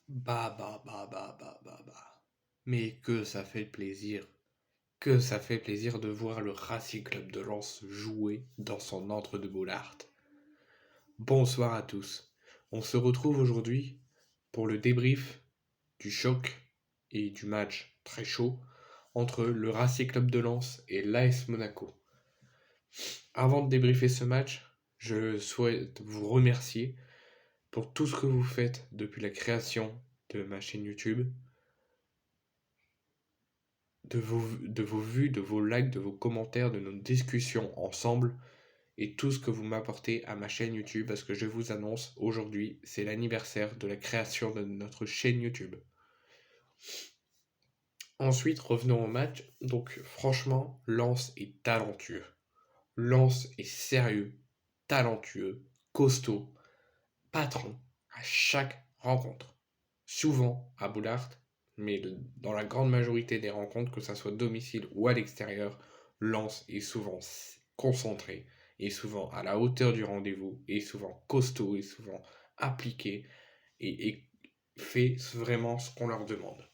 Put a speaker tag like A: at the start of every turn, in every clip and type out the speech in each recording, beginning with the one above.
A: Bah. Mais que ça fait plaisir. Que ça fait plaisir de voir le Racing Club de Lens jouer dans son antre de Bollaert. Bonsoir à tous. On se retrouve aujourd'hui pour le débrief du choc et du match très chaud entre le Racing Club de Lens et l'AS Monaco. Avant de débriefer ce match, je souhaite vous remercier pour tout ce que vous faites depuis la création de ma chaîne YouTube, de vos vues, de vos likes, de vos commentaires, de nos discussions ensemble et tout ce que vous m'apportez à ma chaîne YouTube parce que je vous annonce aujourd'hui, c'est l'anniversaire de la création de notre chaîne YouTube. Ensuite, revenons au match. Donc, franchement, Lens est talentueux. Lens est sérieux, talentueux, costaud, patron à chaque rencontre. Souvent à Boulaert, mais dans la grande majorité des rencontres, que ce soit domicile ou à l'extérieur, Lens est souvent concentré, est souvent à la hauteur du rendez-vous, est souvent costaud, est souvent appliqué et fait vraiment ce qu'on leur demande.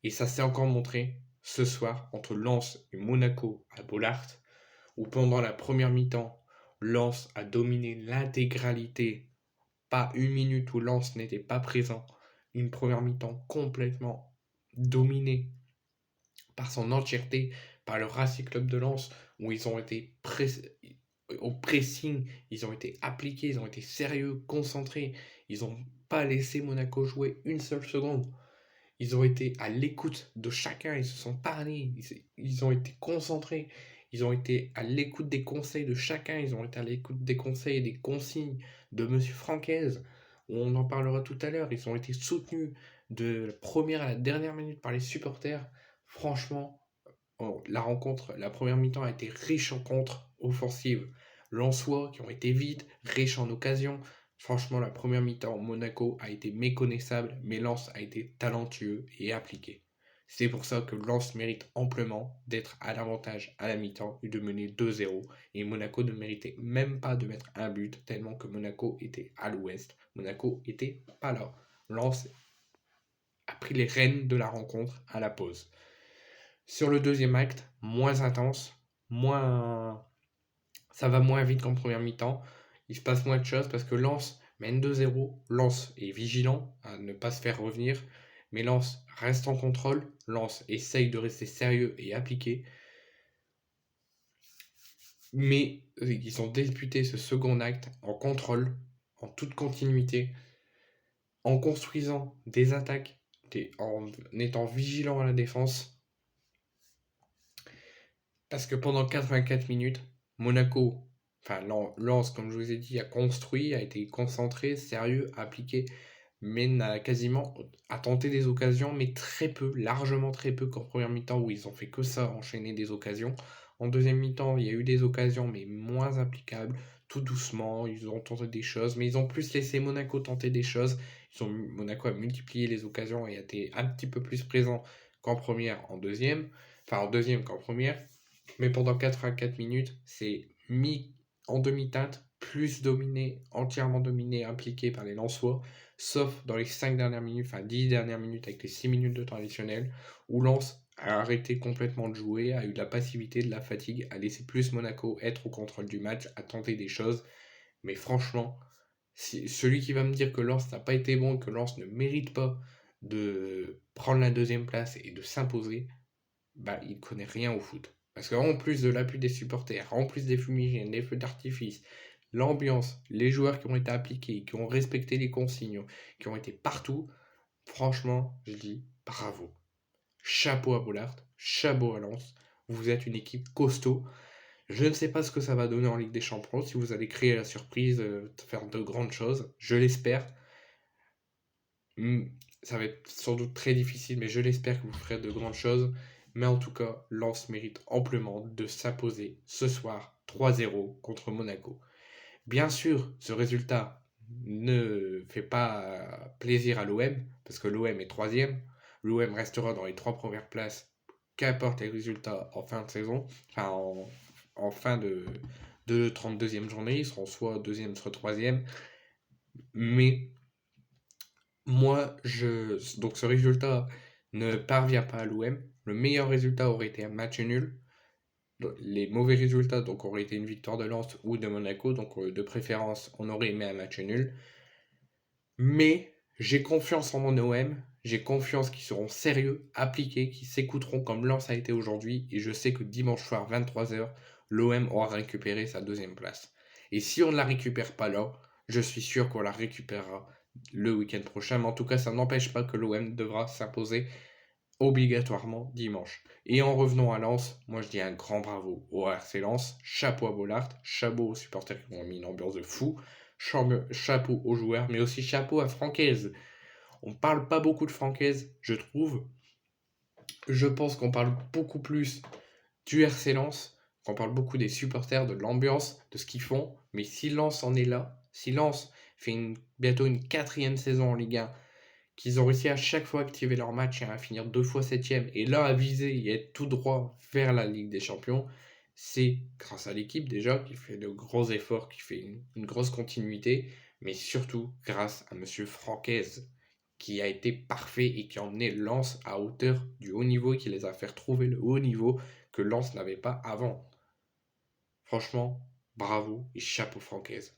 A: Et ça s'est encore montré ce soir entre Lens et Monaco à Bollaert, où pendant la première mi-temps, Lens a dominé l'intégralité, pas une minute où Lens n'était pas présent, une première mi-temps complètement dominée par son entièreté, par le Racing Club de Lens, où ils ont été au pressing, ils ont été appliqués, ils ont été sérieux, concentrés, ils n'ont pas laissé Monaco jouer une seule seconde. Ils ont été à l'écoute de chacun, ils se sont parlé, ils ont été concentrés, ils ont été à l'écoute des conseils de chacun, ils ont été à l'écoute des conseils et des consignes de Monsieur Francaise. On en parlera tout à l'heure, ils ont été soutenus de la première à la dernière minute par les supporters. Franchement, la rencontre, la première mi-temps a été riche en contres offensives. Lensois qui ont été vides, riches en occasions. Franchement, la première mi-temps, Monaco a été méconnaissable, mais Lens a été talentueux et appliqué. C'est pour ça que Lens mérite amplement d'être à l'avantage à la mi-temps et de mener 2-0. Et Monaco ne méritait même pas de mettre un but, tellement que Monaco était à l'ouest. Monaco était pas là. Lens a pris les rênes de la rencontre à la pause. Sur le deuxième acte, moins intense, moins ça va moins vite qu'en première mi-temps. Il se passe moins de choses parce que Lens mène 2-0. Lens est vigilant à ne pas se faire revenir, mais Lens reste en contrôle. Lens essaye de rester sérieux et appliqué. Mais ils ont débuté ce second acte en contrôle, en toute continuité, en construisant des attaques, en étant vigilant à la défense. Parce que pendant 84 minutes, Monaco, enfin Lens, comme je vous ai dit, a construit, a été concentré, sérieux, appliqué, mais n'a quasiment a tenté des occasions, mais très peu, largement très peu qu'en première mi-temps où ils ont fait que ça, enchaîner des occasions. En deuxième mi-temps, il y a eu des occasions, mais moins applicables, tout doucement. Ils ont tenté des choses, mais ils ont plus laissé Monaco tenter des choses. Monaco a multiplié les occasions et a été un petit peu plus présent qu'en première, en deuxième, enfin en deuxième qu'en première. Mais pendant 84 minutes, c'est mis en demi-teinte, plus dominé, entièrement dominé, impliqué par les Lensois, sauf dans les 5 dernières minutes, enfin 10 dernières minutes avec les 6 minutes de temps additionnel, où Lens a arrêté complètement de jouer, a eu de la passivité, de la fatigue, a laissé plus Monaco être au contrôle du match, a tenté des choses. Mais franchement, celui qui va me dire que Lens n'a pas été bon, que Lens ne mérite pas de prendre la deuxième place et de s'imposer, bah, il connaît rien au foot. Parce qu'en plus de l'appui des supporters, en plus des fumigènes, des feux d'artifice, l'ambiance, les joueurs qui ont été appliqués, qui ont respecté les consignes, qui ont été partout, franchement, je dis bravo. Chapeau à Bollard, chapeau à Lens. Vous êtes une équipe costaud. Je ne sais pas ce que ça va donner en Ligue des Champions, si vous allez créer la surprise, de faire de grandes choses. Je l'espère. Ça va être sans doute très difficile, mais je l'espère que vous ferez de grandes choses. Mais en tout cas, Lens mérite amplement de s'imposer ce soir 3-0 contre Monaco. Bien sûr, ce résultat ne fait pas plaisir à l'OM, parce que l'OM est troisième. L'OM restera dans les trois premières places, qu'importe les résultats en fin de saison, enfin en fin de 32e journée. Ils seront soit deuxième, soit troisième. Mais Donc ce résultat ne parvient pas à l'OM. Le meilleur résultat aurait été un match nul. Les mauvais résultats donc auraient été une victoire de Lens ou de Monaco. Donc de préférence, on aurait aimé un match nul. Mais j'ai confiance en mon OM. J'ai confiance qu'ils seront sérieux, appliqués, qu'ils s'écouteront comme Lens a été aujourd'hui. Et je sais que dimanche soir, 23h, l'OM aura récupéré sa deuxième place. Et si on ne la récupère pas là, je suis sûr qu'on la récupérera le week-end prochain. Mais en tout cas, ça n'empêche pas que l'OM devra s'imposer obligatoirement dimanche. Et en revenant à Lens, moi je dis un grand bravo au RC Lens, chapeau à Bollard, chapeau aux supporters qui ont mis une ambiance de fou, chapeau aux joueurs, mais aussi chapeau à Francaise. On parle pas beaucoup de Francaise, je trouve. Je pense qu'on parle beaucoup plus du RC Lens, qu'on parle beaucoup des supporters, de l'ambiance, de ce qu'ils font. Mais si Lens en est là, si Lens fait bientôt une quatrième saison en Ligue 1, qu'ils ont réussi à chaque fois activer leur match et à finir 2 fois septième, et là à viser et être tout droit vers la Ligue des Champions, c'est grâce à l'équipe déjà qui fait de gros efforts, qui fait une grosse continuité, mais surtout grâce à Monsieur Francaise, qui a été parfait et qui a emmené Lens à hauteur du haut niveau et qui les a fait retrouver le haut niveau que Lens n'avait pas avant. Franchement, bravo et chapeau Francaise.